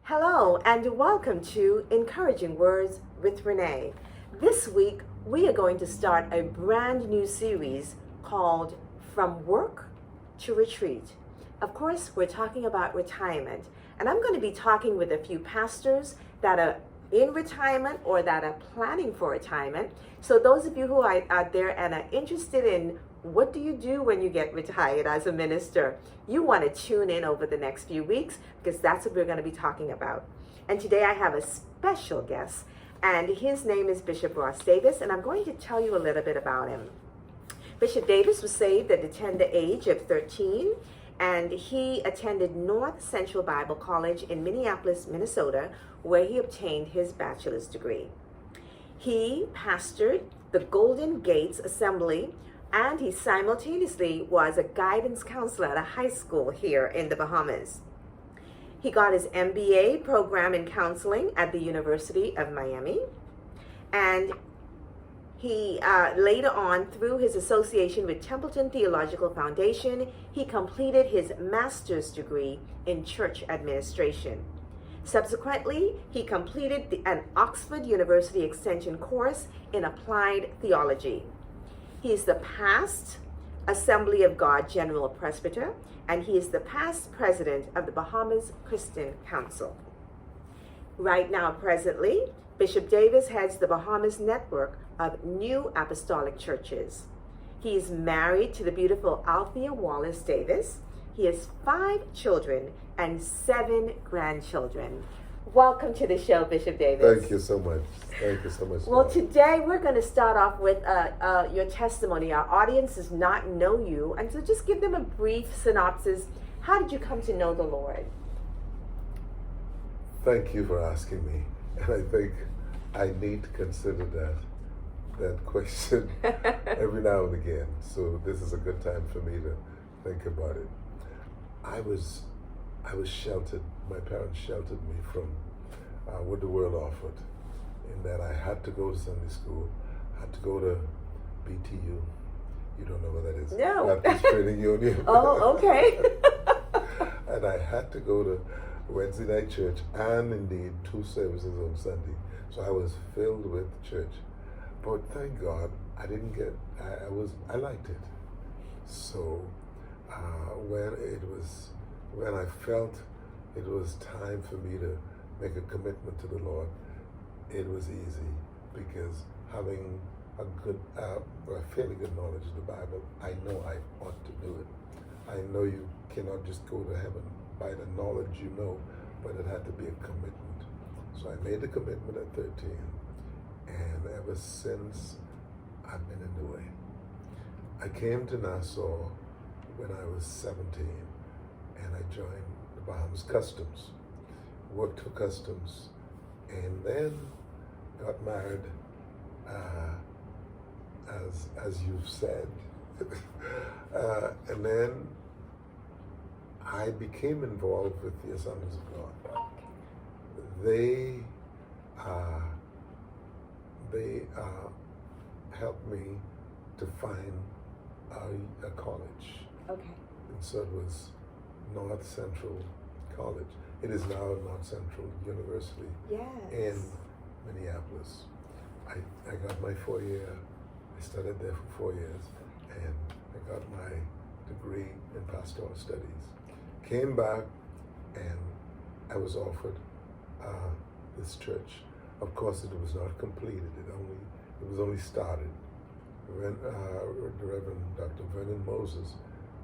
Hello and welcome to Encouraging Words with Renae. This week we are going to start a brand new series called From Work to Retreat. Of course, we're talking about retirement, and I'm going to be talking with a few pastors that are in retirement or that are planning for retirement. So those of you who are out there and are interested in what do you do when you get retired as a minister, you want to tune in over the next few weeks because that's what we're going to be talking about. And today I have a special guest, and his name is Bishop Ross Davis, and I'm going to tell you a little bit about him. Bishop Davis was saved at the tender age of 13, and he attended North Central Bible College in Minneapolis, Minnesota, where he obtained his bachelor's degree. He pastored the Golden Gates Assembly, and he simultaneously was a guidance counselor at a high school here in the Bahamas. He got his MBA program in counseling at the University of Miami, and he later on, through his association with Templeton Theological Foundation, he completed his master's degree in church administration. Subsequently, he completed an Oxford University Extension course in applied theology. He is the past Assembly of God General Presbyter, and he is the past president of the Bahamas Christian Council. Right now, presently, Bishop Davis heads the Bahamas network of New Apostolic Churches. He is married to the beautiful Althea Wallace Davis. He has 5 children and 7 grandchildren. Welcome to the show, Bishop Davis. Thank you so much. Thank you so much. Well, today we're going to start off with your testimony. Our audience does not know you, and so just give them a brief synopsis. How did you come to know the Lord? Thank you for asking me, and I think I need to consider that question every now and again. So this is a good time for me to think about it. I was sheltered. My parents sheltered me from what the world offered, in that I had to go to Sunday school, had to go to BTU. You don't know what that is? No. Baptist Training Union. Oh, okay. And I had to go to Wednesday night church and indeed 2 services on Sunday. So I was filled with church. But thank God I didn't get, I liked it. So when I felt it was time for me to make a commitment to the Lord, it was easy, because having a fairly good knowledge of the Bible, I know I ought to do it. I know you cannot just go to heaven by the knowledge you know, but it had to be a commitment. So I made the commitment at 13, and ever since, I've been in the way. I came to Nassau when I was 17, and I joined the Bahamas Customs, worked for Customs, and then got married, as you've said. And then I became involved with the Assemblies of God. They helped me to find a college. Okay. And so it was North Central College. It is now North Central University in Minneapolis. I got my 4-year, I studied there for 4 years, and I got my degree in pastoral studies. Came back, and I was offered this church. Of course, it was not completed. It was only started. The Reverend Dr. Vernon Moses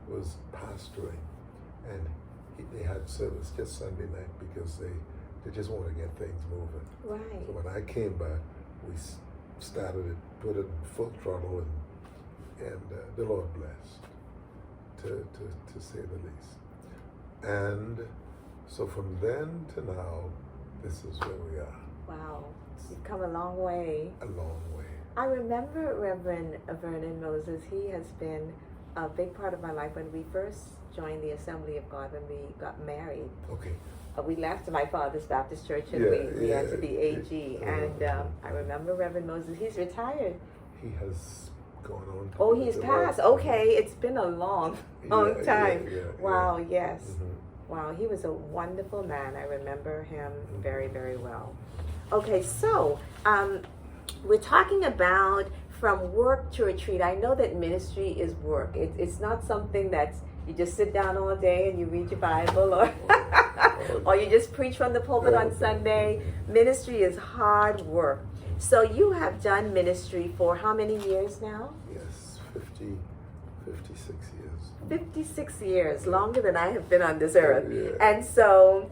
was pastoring, and they had service just Sunday night because they just wanted to get things moving. Right. So when I came back, we started it, put it full throttle, and the Lord blessed, to say the least. And so from then to now, this is where we are. Wow. You've come a long way. A long way. I remember Reverend Vernon Moses. He has been a big part of my life. When we first joined the Assembly of God, when we got married, Okay. we left my father's Baptist church, and we entered the AG. And I remember Reverend Moses. He's retired. He has gone on. Oh, he's passed. Okay, it's been a long time. Wow, yes. Mm-hmm. Wow, he was a wonderful man. I remember him very, very well. Okay, so we're talking about from work to retreat. I know that ministry is work. It's not something that's you just sit down all day and you read your Bible or or you just preach from the pulpit on Sunday. Ministry is hard work. So you have done ministry for how many years now? Yes, 56 years. 56 years, longer than I have been on this earth. Yeah. And so,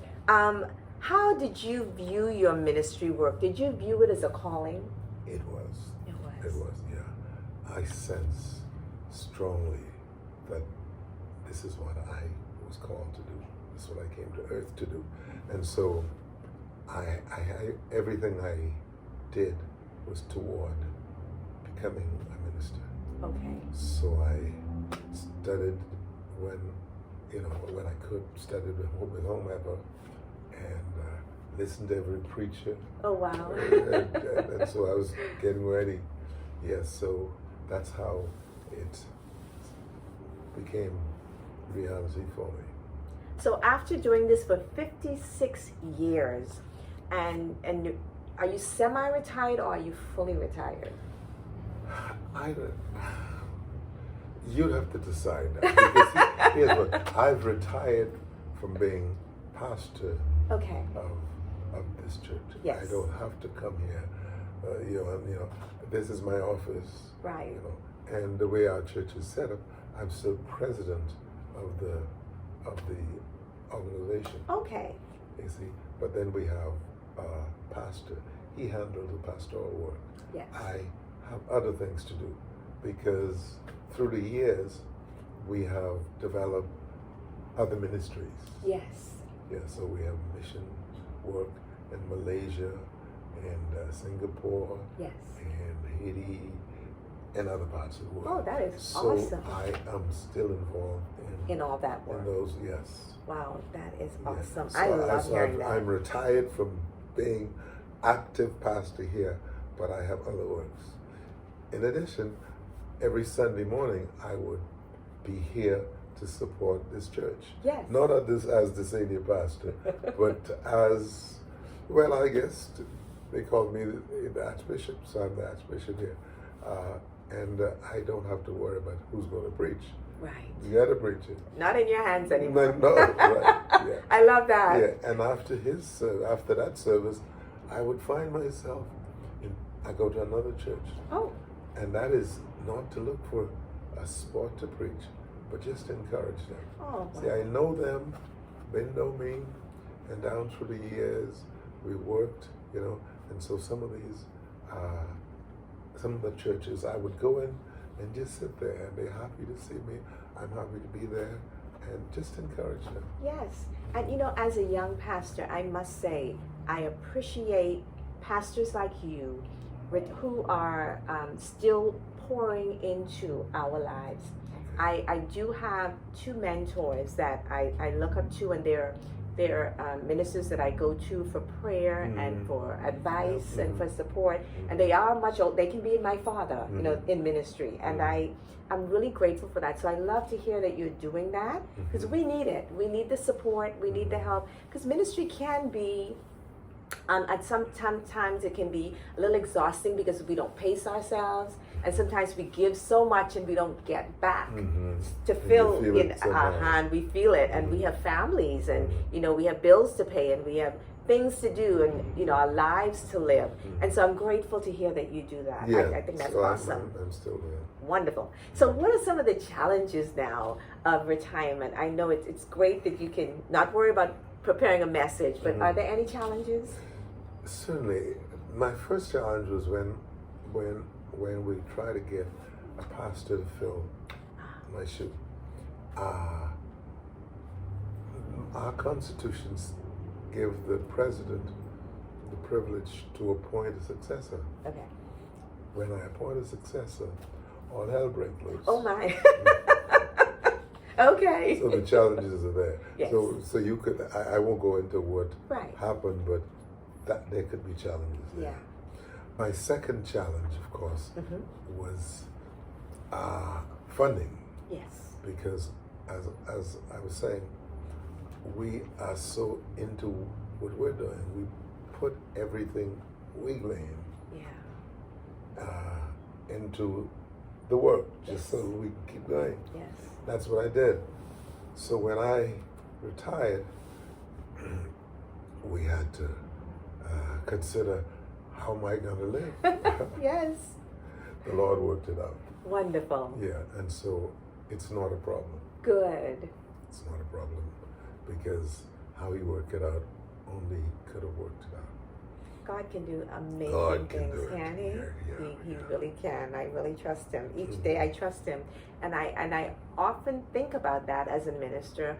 how did you view your ministry work? Did you view it as a calling? It was. It was. It was, yeah. I sense strongly that this is what I was called to do. This is what I came to earth to do. And so I everything I did was toward becoming a minister. Okay. So I studied when I could, studied with whomever, and listened to every preacher. Oh, wow. and so I was getting ready. Yes, so that's how it became reality for me. So after doing this for 56 years, and are you semi-retired or are you fully retired? You'd have to decide that. Because here's what, I've retired from being pastor Okay. of this church. Yes. I don't have to come here. This is my office. Right. And the way our church is set up, I'm still president of the organization. Okay. You see, but then we have a pastor. He handles the pastoral work. Yes. I have other things to do because through the years we have developed other ministries. Yes. Yeah, so we have mission work in Malaysia and Singapore Yes. and Haiti and other parts of the world. Oh, that is so awesome. I am still involved In all that work. in those, yes. Wow, that is Yeah. awesome. So I love hearing that. I'm retired from being active pastor here, but I have other works. In addition, every Sunday morning I would be here to support this church. Yes. Not as the senior pastor, but as, well, I guess they call me the Archbishop, so I'm the Archbishop here. And I don't have to worry about who's going to preach. Right. You got to preach it. Not in your hands anymore. No, right, yeah. I love that. Yeah, and after that service, I would find myself, I go to another church. Oh. And that is not to look for a spot to preach, but just to encourage them. Oh, wow. See, I know them, they know me, and down through the years, we worked, and so some of the churches, I would go in and just sit there, and they're happy to see me. I'm happy to be there, and just encourage them. Yes. And as a young pastor, I must say, I appreciate pastors like you who are still pouring into our lives. I do have two mentors that I look up to, and they're ministers that I go to for prayer and for advice and for support. And they are they can be my father, in ministry. And I'm really grateful for that. So I love to hear that you're doing that, because we need it. We need the support. We need the help, because ministry can be, at sometimes it can be a little exhausting because we don't pace ourselves, and sometimes we give so much and we don't get back to fill in our hand. We feel it, and we have families, and we have bills to pay, and we have things to do, and our lives to live. And so I'm grateful to hear that you do that. Yeah, I think that's so awesome. I'm still there. Wonderful. So what are some of the challenges now of retirement? I know it's great that you can not worry about preparing a message, but are there any challenges? Certainly. My first challenge was when we try to get a pastor to fill my shoe. Our constitutions give the president the privilege to appoint a successor. Okay. When I appoint a successor, all hell breaks loose. Oh my. Okay. So the challenges are there. Yes. So you could, I won't go into what Right. happened, but that there could be challenges there. Yeah. My second challenge, of course, was funding. Yes. Because as I was saying, we are so into what we're doing. We put everything we glean into the work, just so we can keep going. Yes. That's what I did. So when I retired, we had to consider, how am I going to live? Yes. The Lord worked it out. Wonderful. Yeah, and so it's not a problem. Good. It's not a problem, because how He worked it out, only He could have worked it out. God can do amazing God can things, do it. can He? Yeah, He really can. I really trust Him. Each day I trust Him. And I often think about that as a minister.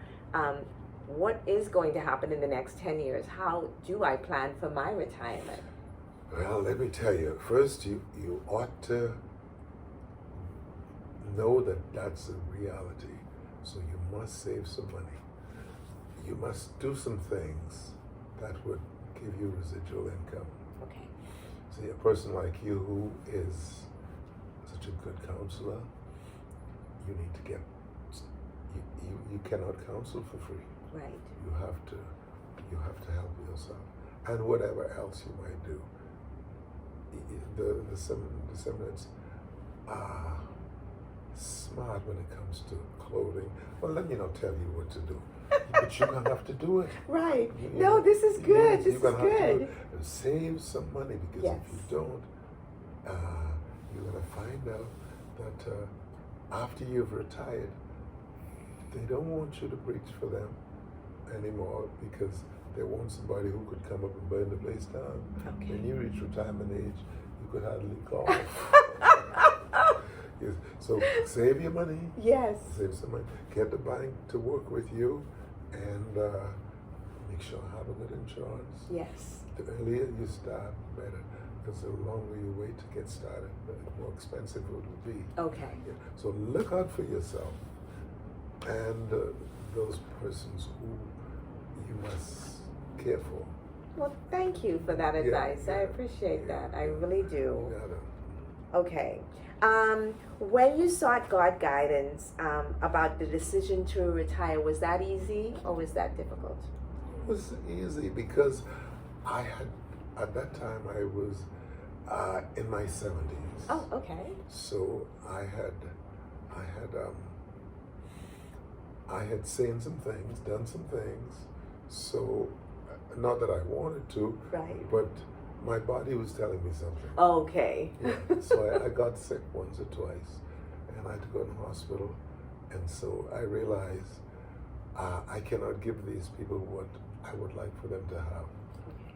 What is going to happen in the next 10 years? How do I plan for my retirement? Well, let me tell you. First, you ought to know that that's a reality. So you must save some money. You must do some things that would give you residual income. Okay. See, a person like you who is such a good counselor, you need to get, you cannot counsel for free. Right. You have to help yourself. And whatever else you might do. The Symonettes are smart when it comes to clothing. Well, let me not tell you what to do. But you're going to have to do it. Right. No, this is good. This is good. Save some money, because Yes. if you don't, you're going to find out that after you've retired, they don't want you to preach for them anymore, because they want somebody who could come up and burn the place down. Okay. When you reach retirement age, you could hardly cough. Yes. So save your money. Yes. Save some money. Get the bank to work with you, and make sure you have a good insurance. Yes. The earlier you start, the better, because the longer you wait to get started, the more expensive it will be. Okay. Yeah. So look out for yourself and those persons who you must care for. Well, thank you for that advice. Yeah, I appreciate that. I really do. You gotta, Okay. When you sought God guidance about the decision to retire, was that easy or was that difficult? it was easy, because I had, at that time, I was in my 70s. Oh, okay. So I had seen some things, done some things. So, not that I wanted to, Right. but my body was telling me something. Okay. Yeah. So I got sick once or twice, and I had to go to the hospital. And so I realized I cannot give these people what I would like for them to have.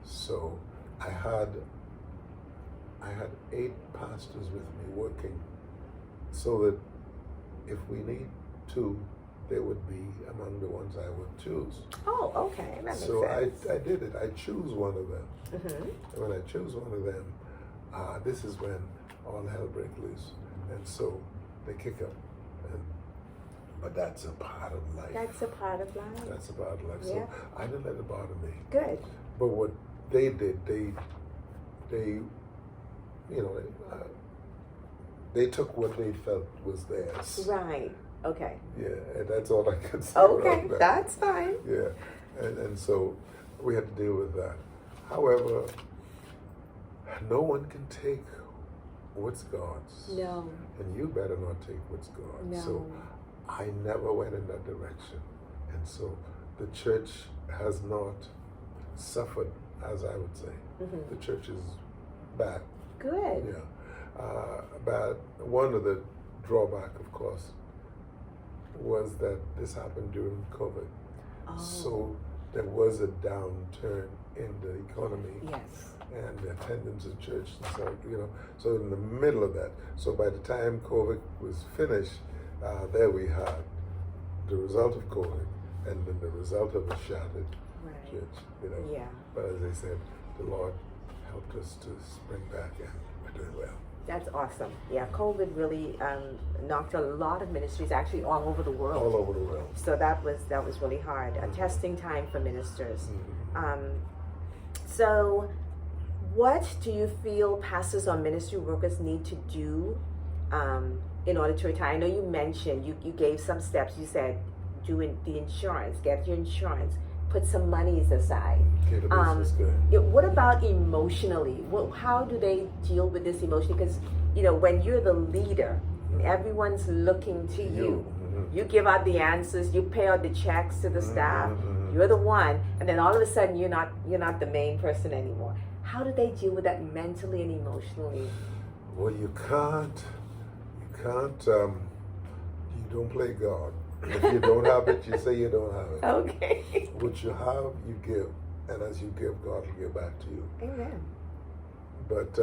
So I had 8 pastors with me working, so that if we need 2, they would be among the ones I would choose. Oh, okay. That makes So sense. I did it. I choose one of them. Mm-hmm. And when I choose one of them, this is when all hell breaks loose. And so they kick up. But that's a part of life. That's a part of life. That's a part of life. Yeah. So I didn't let it bother me. Good. But what they did, they they took what they felt was theirs. Right. Okay. Yeah, and that's all I can say. Okay, about that. that's fine. Yeah, and so we had to deal with that. However, no one can take what's God's. No. And you better not take what's God's. No. So I never went in that direction. And so the church has not suffered, as I would say. Mm-hmm. The church is back. Good. Yeah. But one of the drawback, of course, was that this happened during COVID. Oh. So there was a downturn in the economy. Yes. And the attendance at church, and so in the middle of that. So by the time COVID was finished, there we had the result of COVID, and then the result of a shattered church. Yeah. But as I said, the Lord helped us to spring back, and we're doing well. That's awesome. Yeah, COVID really knocked a lot of ministries actually all over the world. All over the world. So that was really hard. A testing time for ministers. Mm-hmm. So what do you feel pastors or ministry workers need to do in order to retire? I know you mentioned, you gave some steps. You said doing the insurance, get your insurance, put some monies aside. Okay, the business good. What about emotionally? How do they deal with this emotionally? Because, when you're the leader, and everyone's looking to you. You give out the answers, you pay out the checks to the staff, you're the one, and then all of a sudden you're not the main person anymore. How do they deal with that mentally and emotionally? Well, you don't play God. If you don't have it, you say you don't have it. Okay. What you have, you give. And as you give, God will give back to you. Amen. But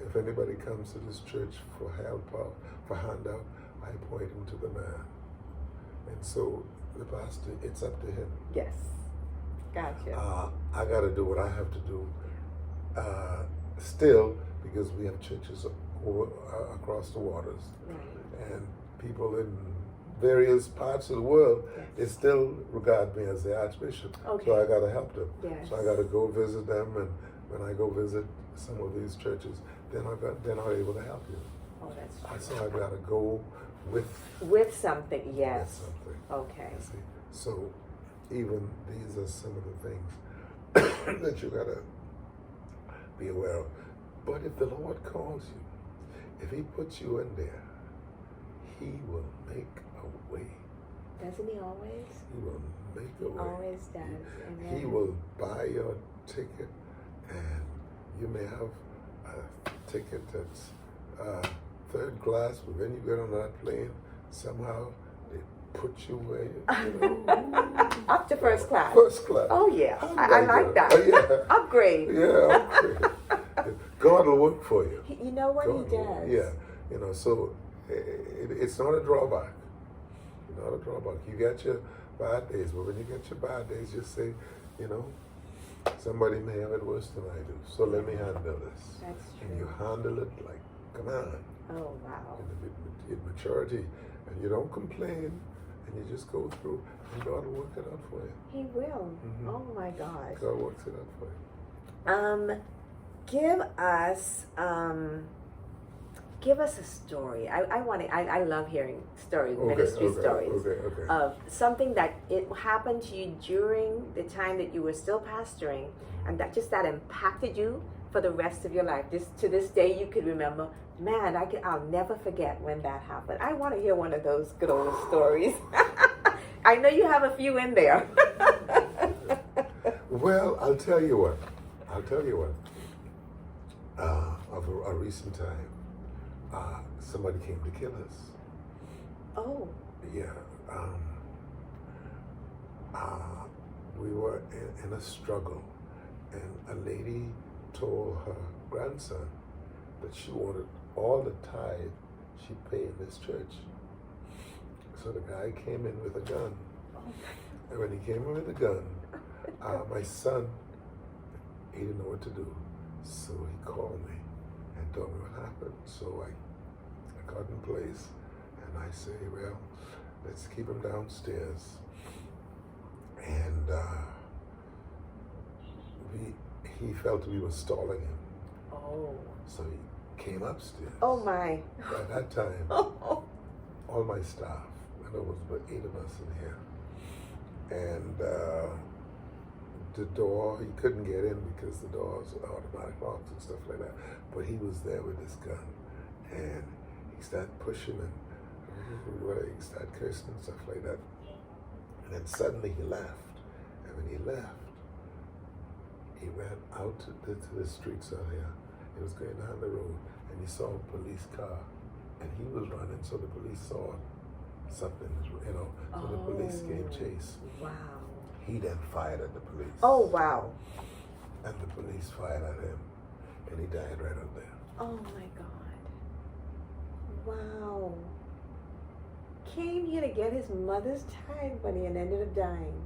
if anybody comes to this church for help or for handout, I point him to the man. And so the pastor, it's up to him. Yes. Gotcha. I got to do what I have to do. Still, because we have churches across the waters. Right. And people in various parts of the world, they still regard me as the Archbishop. Okay. So I got to help them. Yes. So I got to go visit them, and when I go visit some of these churches, they're not able to help you. Oh, that's true. So I got to go with something. Yes. With something. Okay. You see? So even these are some of the things that you got to be aware of. But if the Lord calls you, if he puts you in there, he will make a way. Doesn't he always? He will make a way. Always does. He will buy your ticket, and you may have a ticket that's third class, but when you get on that plane, somehow they put you where up to first class. First class. Oh yeah, I like that. Yeah. Upgrade. Yeah, upgrade. God will work for you. You know what God he does. Yeah, so it's not a drawback. Not a drawback. You get your bad days, but when you get your bad days, just say, somebody may have it worse than I do, so let me handle this. That's true. And you handle it like, come on. Oh, wow. In maturity, and you don't complain, and you just go through, and God will work it out for you. He will. Mm-hmm. Oh my gosh. God works it out for you. Give us a story. I love hearing stories, ministry stories of something that it happened to you during the time that you were still pastoring, and that impacted you for the rest of your life. To this day, you could remember. Man, I'll never forget when that happened. I want to hear one of those good old stories. I know you have a few in there. Well, I'll tell you what. Of a recent time, somebody came to kill us. Oh. Yeah. We were in a struggle, and a lady told her grandson that she wanted all the tithe she paid in this church. So the guy came in with a gun. And when he came in with a gun, my son, he didn't know what to do. So he called me and told me what happened. So I got in place, and I say, well, let's keep him downstairs. And he felt we were stalling him. Oh. So he came upstairs. Oh my. By that time, all my staff, and there was about 8 of us in here, and the door, he couldn't get in because the doors are automatic locks and stuff like that, but he was there with his gun, and he started pushing and he started cursing and stuff like that, and then suddenly he left, and when he left, he ran out to the streets out here. He was going down the road, and he saw a police car, and he was running, so the police saw something, so the police gave chase. Wow. He then fired at the police. Oh, wow. And the police fired at him, and he died right up there. Oh my God. Wow. Came here to get his mother's tithe money and ended up dying.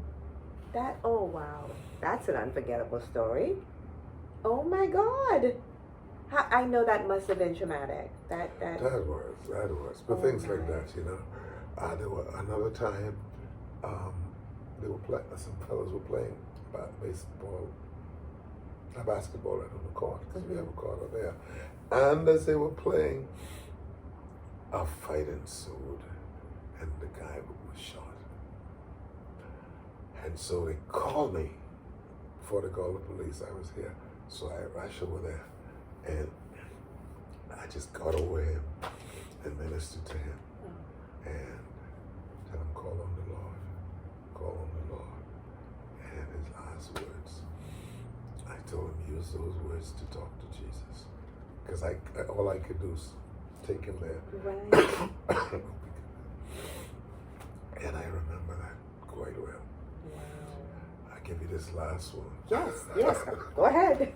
Oh wow. That's an unforgettable story. Oh my God. I know that must have been traumatic. That was. But things like that, there were another time, some fellows were playing basketball out on the court, because we have a court out there. And as they were playing, a fight ensued, and the guy was shot. And so they called me before they called the police. I was here. So I rushed over there and I just got over him and ministered to him. And tell him, call on the Lord. Call on the Lord. And his last words, I told him, use those words to talk to Jesus. Because all I could do is take him there. Right. And I remember that quite well. Wow. I'll give you this last one. Yes, yes. Go ahead.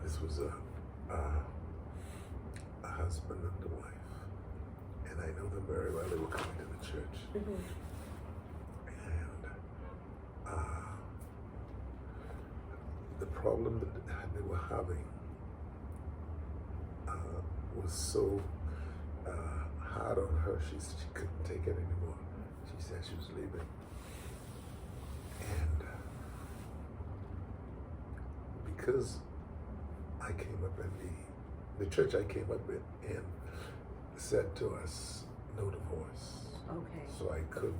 This was a husband and a wife. And I know them very well. They were coming to the church. Mm-hmm. And the problem that they were having was so hard on her. She couldn't take it anymore. She said she was leaving. And because I came up in the church I came up in said to us, no divorce. Okay. So I couldn't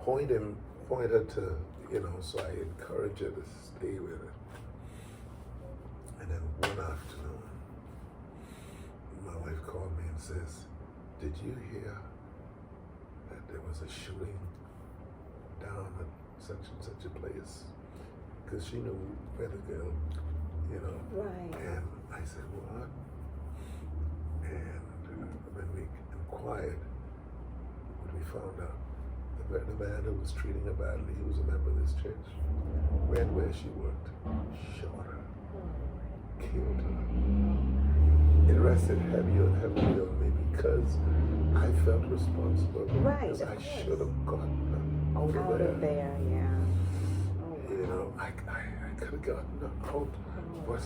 point her to, so I encouraged her to stay with it. And then one afternoon, my wife called me and says, did you hear that there was a shooting down at such and such a place? Because she knew where the girl, Right. And I said, what? And when we inquired, what we found out, the man who was treating her badly, he was a member of this church, ran where she worked, shot her, killed her. It rested heavy on me because I felt responsible. Right, Because of I course. should have gotten her Out of there, yeah. I could have gotten her out, but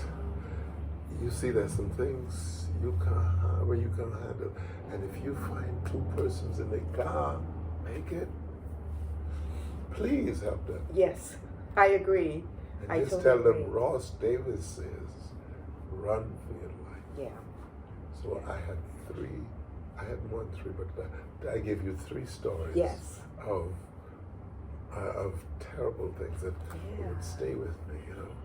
you see, there's some things you can't handle. And if you find two persons in the car, make it. Please help them. Yes, I agree. And I just totally tell them agree. Ross Davis says, run for your life. Yeah. So I had more than three, but I gave you 3 stories Yes. of terrible things that Yeah. would stay with me,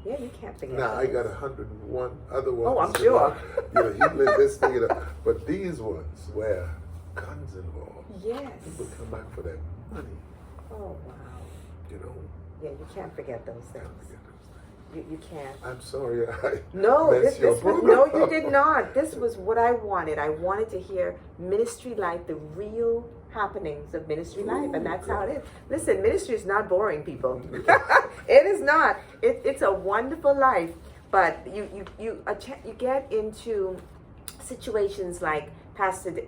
Yeah, you can't forget. Now, I those. got 101 other ones. Oh, I'm sure. He lived this thing, but these ones where guns involved. Yes. People come back for their money, Oh, wow. Yeah, you can't forget those I don't things. forget those things. You can't. I'm sorry, I No, messed your program no, you up. did not. This was what I wanted. I wanted to hear ministry life, the real happenings of ministry life, and that's how it is. Listen, ministry is not boring, people. It is not. It's a wonderful life, but you get into situations like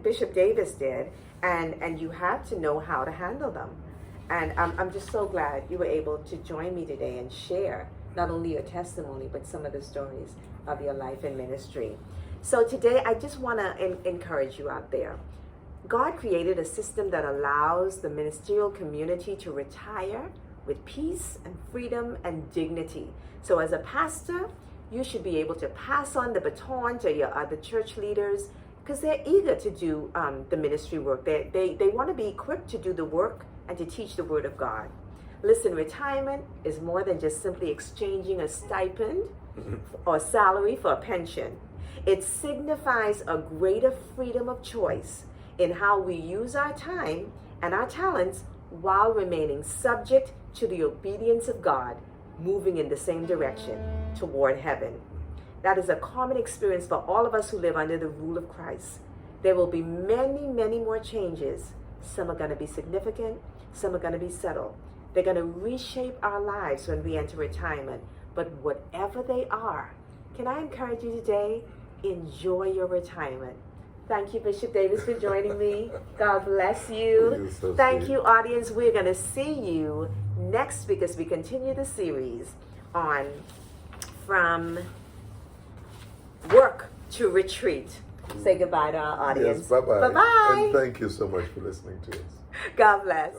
Bishop Davis did, and you have to know how to handle them. And I'm just so glad you were able to join me today and share not only your testimony, but some of the stories of your life and ministry. So today, I just want to encourage you out there. God created a system that allows the ministerial community to retire with peace and freedom and dignity. So as a pastor, you should be able to pass on the baton to your other church leaders because they're eager to do the ministry work. They want to be equipped to do the work and to teach the word of God. Listen, retirement is more than just simply exchanging a stipend or salary for a pension. It signifies a greater freedom of choice in how we use our time and our talents while remaining subject to the obedience of God, moving in the same direction toward heaven. That is a common experience for all of us who live under the rule of Christ. There will be many, many more changes. Some are going to be significant, some are going to be subtle. They're going to reshape our lives when we enter retirement. But whatever they are, can I encourage you today? Enjoy your retirement. Thank you, Bishop Davis, for joining me. God bless you. You're so Thank sweet. you, audience. We're going to see you next week as we continue the series on From Work to Retreat. Say goodbye to our audience. Yes, bye-bye. Bye-bye. And thank you so much for listening to us. God bless.